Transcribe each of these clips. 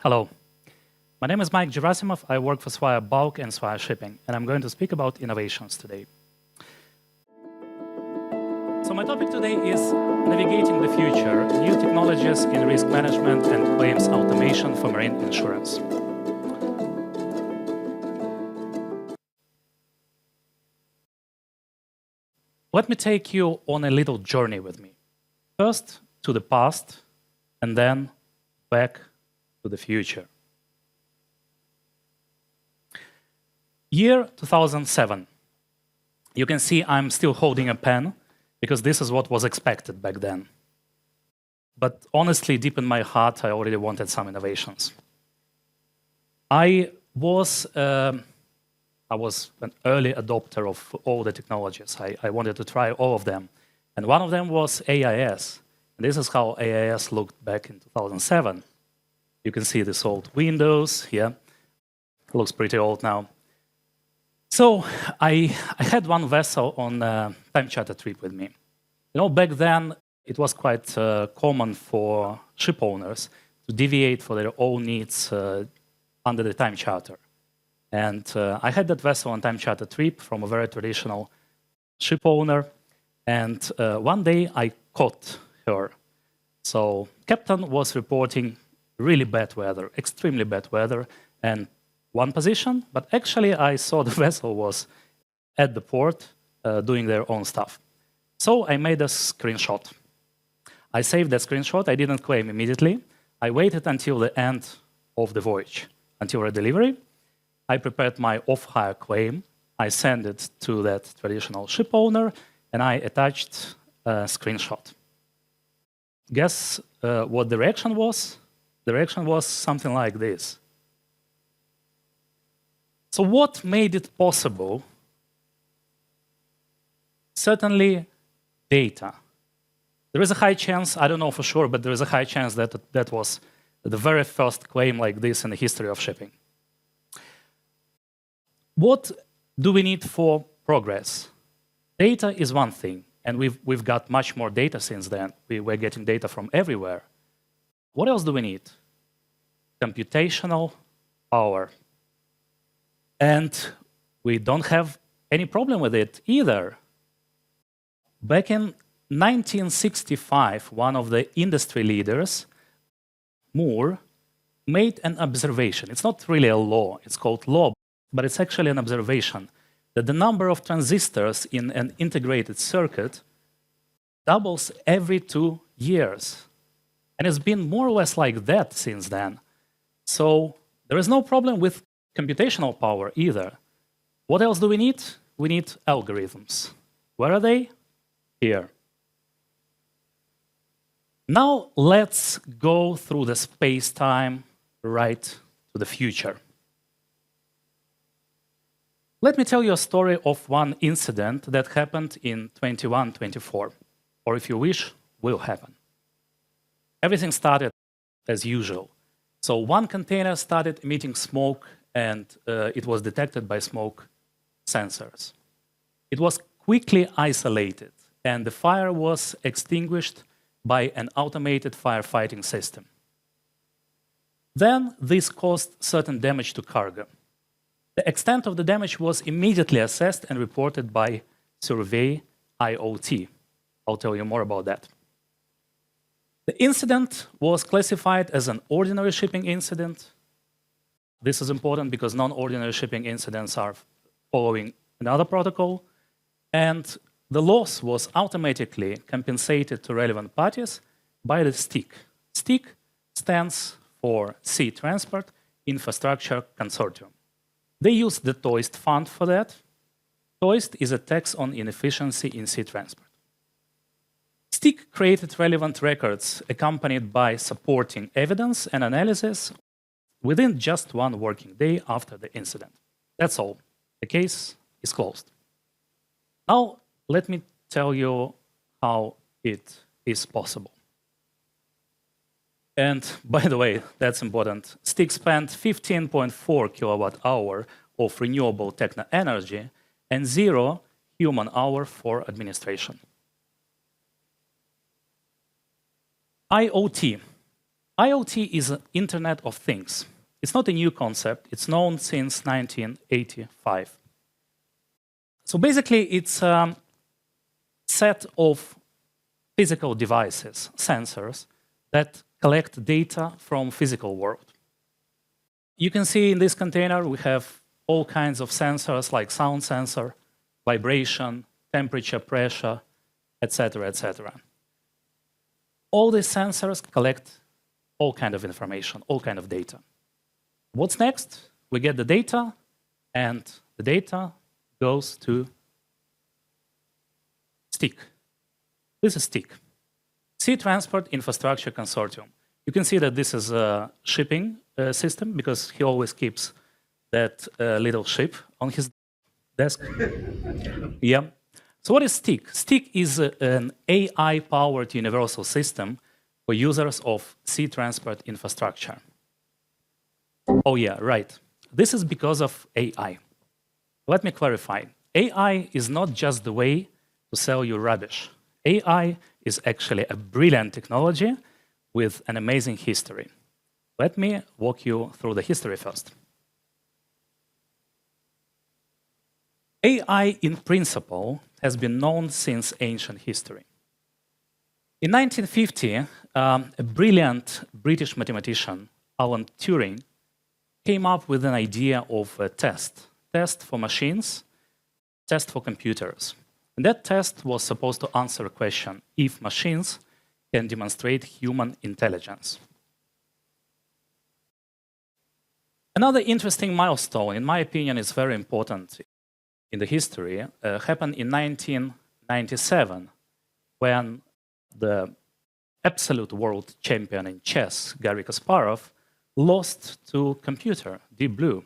Hello, my name is Mike Gerasymov. I work for Swire Bulk and Swire Shipping, and I'm going to speak about innovations today. So my topic today is navigating the future, new technologies in risk management and claims automation for marine insurance. Let me take you on a little journey with me. First to the past, and then back to the future. Year 2007. You can see I'm still holding a pen because this is what was expected back then. But honestly, deep in my heart, I already wanted some innovations. I was an early adopter of all the technologies. I wanted to try all of them. And one of them was AIS. And this is how AIS looked back in 2007. You can see this old Windows here. It looks pretty old now. So I had one vessel on a time charter trip with me. You know, back then, it was quite common for ship owners to deviate for their own needs under the time charter. And I had that vessel on time charter trip from a very traditional ship owner. And one day I caught her. So captain was reporting really bad weather, extremely bad weather, and one position, but actually I saw the vessel was at the port doing their own stuff. So I made a screenshot. I saved that screenshot. I didn't claim immediately. I waited until the end of the voyage, until our delivery. I prepared my off-hire claim. I sent it to that traditional ship owner, and I attached a screenshot. Guess what the reaction was? The reaction was something like this. So what made it possible? Certainly data. There is a high chance, I don't know for sure, but there is a high chance that that was the very first claim like this in the history of shipping. What do we need for progress? Data is one thing, and we've got much more data since then. We're getting data from everywhere. What else do we need? Computational power. And we don't have any problem with it either. Back in 1965, one of the industry leaders, Moore, made an observation. It's not really a law, it's called law, but it's actually an observation that the number of transistors in an integrated circuit doubles every 2 years. And it's been more or less like that since then. So there is no problem with computational power either. What else do we need? We need algorithms. Where are they? Here. Now let's go through the space-time right to the future. Let me tell you a story of one incident that happened in 21-24, or if you wish, will happen. Everything started as usual. So one container started emitting smoke, and it was detected by smoke sensors. It was quickly isolated, and the fire was extinguished by an automated firefighting system. Then this caused certain damage to cargo. The extent of the damage was immediately assessed and reported by Survey IoT. I'll tell you more about that. The incident was classified as an ordinary shipping incident. This is important because non-ordinary shipping incidents are following another protocol, and the loss was automatically compensated to relevant parties by the STIC. STIC stands for Sea Transport Infrastructure Consortium. They used the TOIST fund for that. TOIST is a tax on inefficiency in sea transport. STIC created relevant records accompanied by supporting evidence and analysis within just 1 working day after the incident. That's all. The case is closed. Now, let me tell you how it is possible. And by the way, that's important. STIC spent 15.4 kilowatt-hour of renewable techno energy and 0 human hour for administration. IoT. IoT is an Internet of Things. It's not a new concept. It's known since 1985. So basically, it's a set of physical devices, sensors, that collect data from physical world. You can see in this container, we have all kinds of sensors like sound sensor, vibration, temperature, pressure, etc., etc. All these sensors collect all kind of information, all kind of data. What's next? We get the data, and the data goes to STIC. This is STIC, Sea Transport Infrastructure Consortium. You can see that this is a shipping system because he always keeps that little ship on his desk. Yeah. So what is STIC? STIC is an AI-powered universal system for users of sea transport infrastructure. Oh yeah, right. This is because of AI. Let me clarify. AI is not just the way to sell you rubbish. AI is actually a brilliant technology with an amazing history. Let me walk you through the history first. AI in principle has been known since ancient history. In 1950, a brilliant British mathematician, Alan Turing, came up with an idea of a test for machines, test for computers. And that test was supposed to answer a question if machines can demonstrate human intelligence. Another interesting milestone, in my opinion, is very important in the history, happened in 1997 when the absolute world champion in chess, Garry Kasparov, lost to computer, Deep Blue.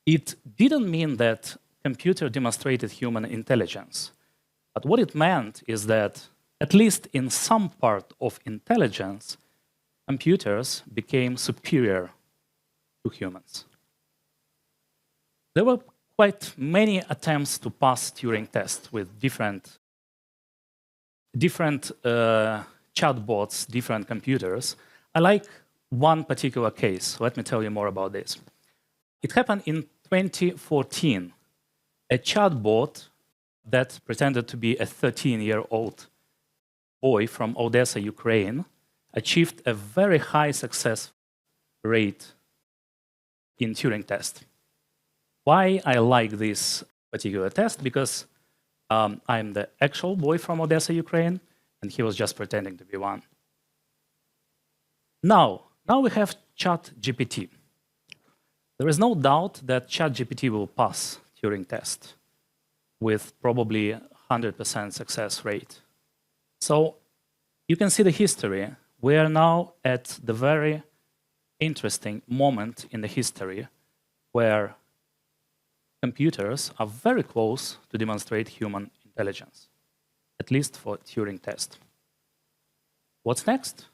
It didn't mean that computer demonstrated human intelligence, but what it meant is that at least in some part of intelligence, computers became superior to humans. There were quite many attempts to pass Turing test with different chatbots, different computers. I like one particular case. Let me tell you more about this. It happened in 2014. A chatbot that pretended to be a 13-year-old boy from Odessa, Ukraine, achieved a very high success rate in Turing test. Why I like this particular test? Because I'm the actual boy from Odessa, Ukraine, and he was just pretending to be one. Now we have ChatGPT. There is no doubt that ChatGPT will pass Turing test with probably 100% success rate. So you can see the history. We are now at the very interesting moment in the history where computers are very close to demonstrate human intelligence, at least for Turing test. What's next?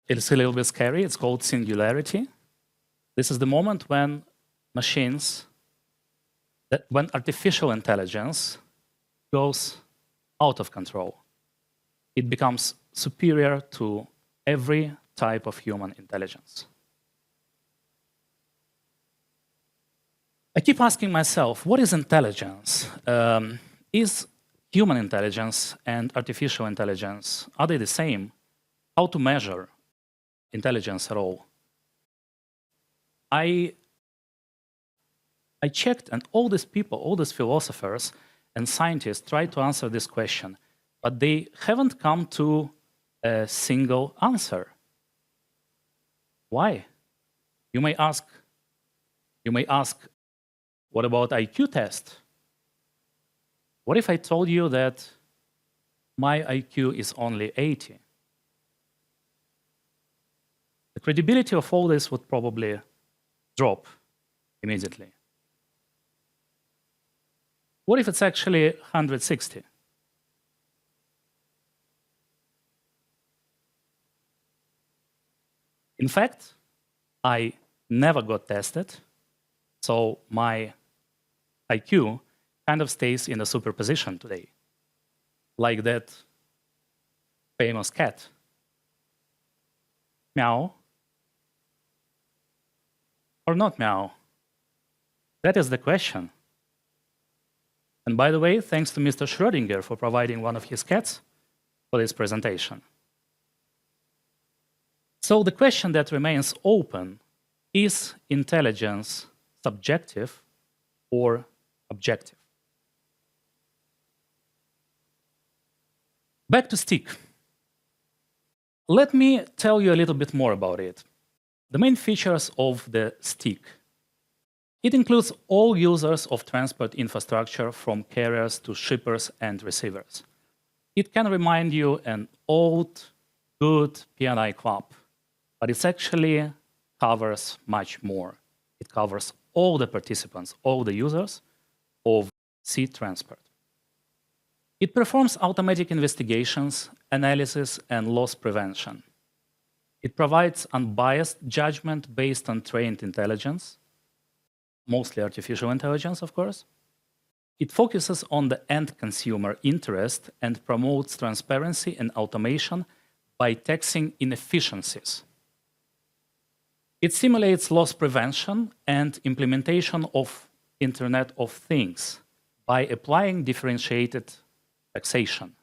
It's a little bit scary. It's called singularity. This is the moment when when artificial intelligence goes out of control. It becomes superior to every type of human intelligence. I keep asking myself, what is intelligence? Is human intelligence and artificial intelligence, are they the same? How to measure intelligence at all? I checked, and all these people, all these philosophers and scientists tried to answer this question, but they haven't come to a single answer. Why? You may ask, what about IQ test? What if I told you that my IQ is only 80? The credibility of all this would probably drop immediately. What if it's actually 160? In fact, I never got tested, so my IQ kind of stays in a superposition today, like that famous cat. Meow? Or not meow? That is the question. And by the way, thanks to Mr. Schrödinger for providing one of his cats for this presentation. So the question that remains open is intelligence subjective or objective? Back to stick. Let me tell you a little bit more about it. The main features of the stick. It includes all users of transport infrastructure from carriers to shippers and receivers. It can remind you an old, good P&I club, but it actually covers much more. It covers all the participants, all the users of sea transport. It performs automatic investigations, analysis, and loss prevention. It provides unbiased judgment based on trained intelligence, mostly artificial intelligence, of course. It focuses on the end consumer interest and promotes transparency and automation by taxing inefficiencies. It simulates loss prevention and implementation of Internet of Things by applying differentiated taxation.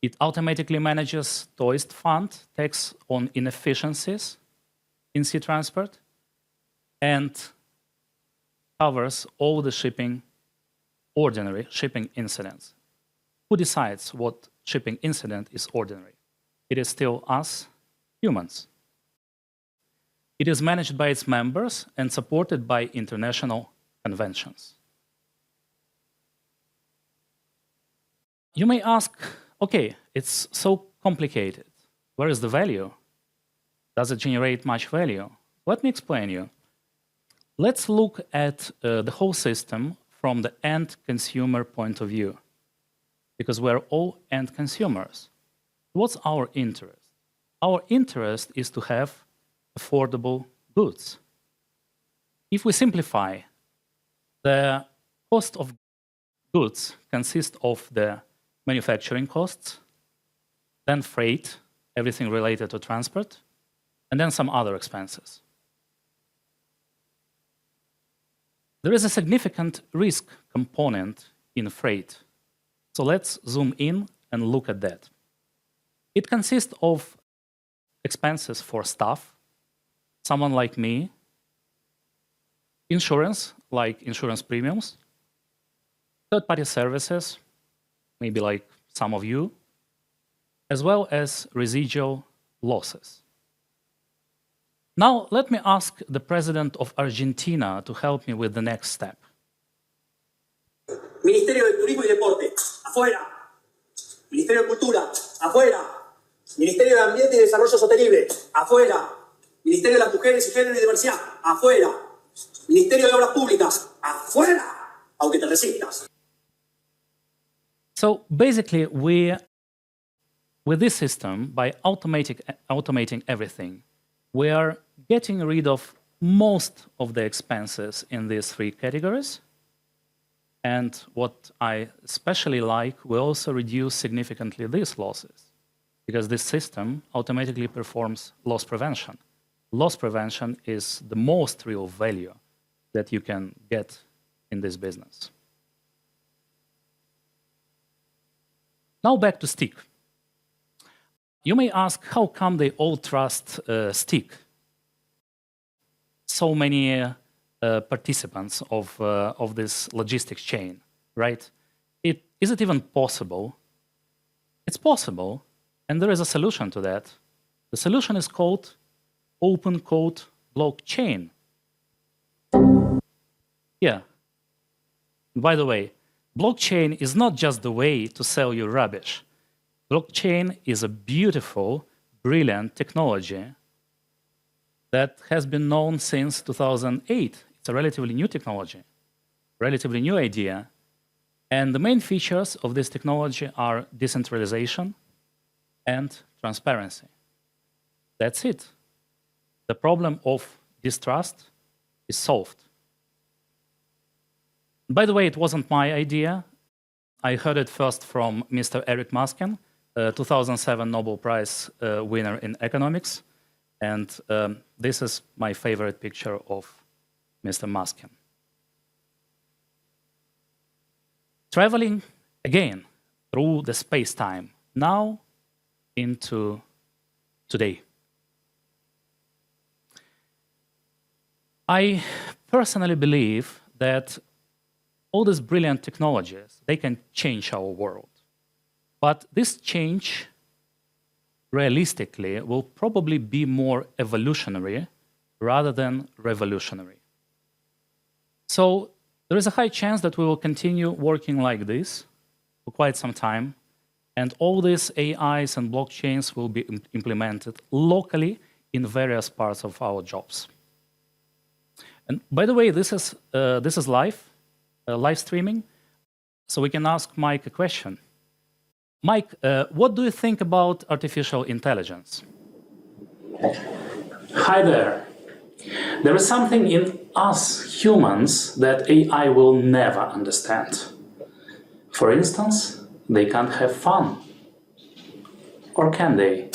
It automatically manages Toist Fund tax on inefficiencies in sea transport and covers all the ordinary shipping incidents. Who decides what shipping incident is ordinary? It is still us, humans. It is managed by its members and supported by international conventions. You may ask, okay, it's so complicated. Where is the value? Does it generate much value? Let me explain you. Let's look at the whole system from the end consumer point of view, because we're all end consumers. What's our interest? Our interest is to have affordable goods. If we simplify, the cost of goods consists of the manufacturing costs, then freight, everything related to transport, and then some other expenses. There is a significant risk component in freight. So let's zoom in and look at that. It consists of expenses for staff, someone like me, insurance, like insurance premiums, third-party services, maybe like some of you, as well as residual losses. Now, let me ask the president of Argentina to help me with the next step. Ministerio de Turismo y Deporte, afuera. Ministerio de Cultura, afuera. Ministerio de Ambiente y Desarrollo Sostenible, afuera. Ministerio de las Mujeres y Género y Diversidad, afuera. Ministerio de Obras Públicas, afuera, aunque te resistas. So basically, with this system, by automating everything, we are getting rid of most of the expenses in these three categories. And what I especially like, we also reduce significantly these losses, because this system automatically performs loss prevention. Loss prevention is the most real value that you can get in this business. Now back to stick. You may ask, how come they all trust stick? So many participants of this logistics chain, right? Is it even possible? It's possible, and there is a solution to that. The solution is called open code blockchain. Yeah. By the way, blockchain is not just the way to sell your rubbish. Blockchain is a beautiful, brilliant technology that has been known since 2008. It's a relatively new technology, relatively new idea. And the main features of this technology are decentralization and transparency. That's it. The problem of distrust is solved. By the way, it wasn't my idea. I heard it first from Mr. Eric Muskin, 2007 Nobel Prize winner in economics. And this is my favorite picture of Mr. Muskin. Traveling again through the space-time, now into today. I personally believe that all these brilliant technologies, they can change our world. But this change, realistically, will probably be more evolutionary rather than revolutionary. So there is a high chance that we will continue working like this for quite some time, and all these AIs and blockchains will be implemented locally in various parts of our jobs. And by the way, this is live streaming, so we can ask Mike a question. Mike, what do you think about artificial intelligence? Hi there. There is something in us humans that AI will never understand. For instance, they can't have fun. Or can they?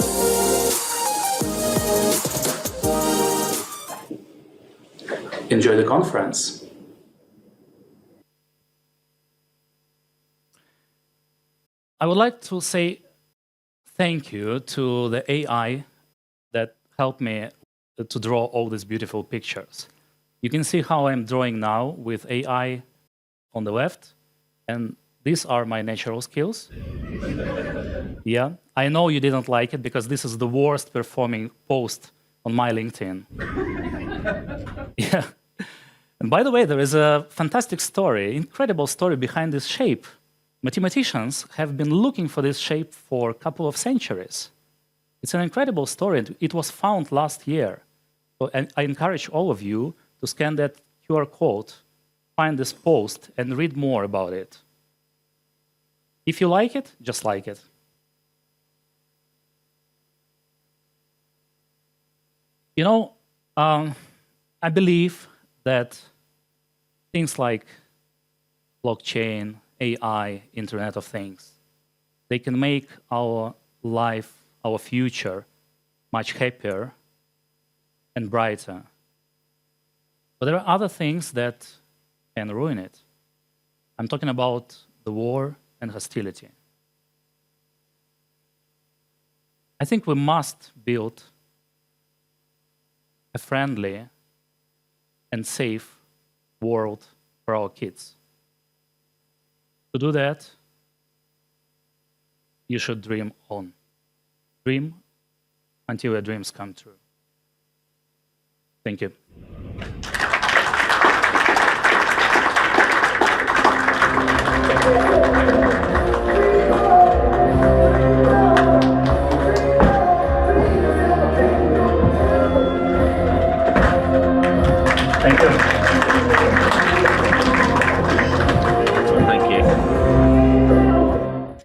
Enjoy the conference. I would like to say thank you to the AI that helped me to draw all these beautiful pictures. You can see how I'm drawing now with AI on the left, and these are my natural skills. Yeah, I know you didn't like it because this is the worst performing post on my LinkedIn. Yeah. And by the way, there is a fantastic story, incredible story behind this shape. Mathematicians have been looking for this shape for a couple of centuries. It's an incredible story. It was found last year. So, and I encourage all of you to scan that QR code, find this post, and read more about it. If you like it, just like it. You know, I believe that things like blockchain, AI, Internet of Things, they can make our life, our future, much happier and brighter. But there are other things that can ruin it. I'm talking about the war and hostility. I think we must build a friendly and safe world for our kids. To do that, you should dream on. Dream until your dreams come true. Thank you. Thank you.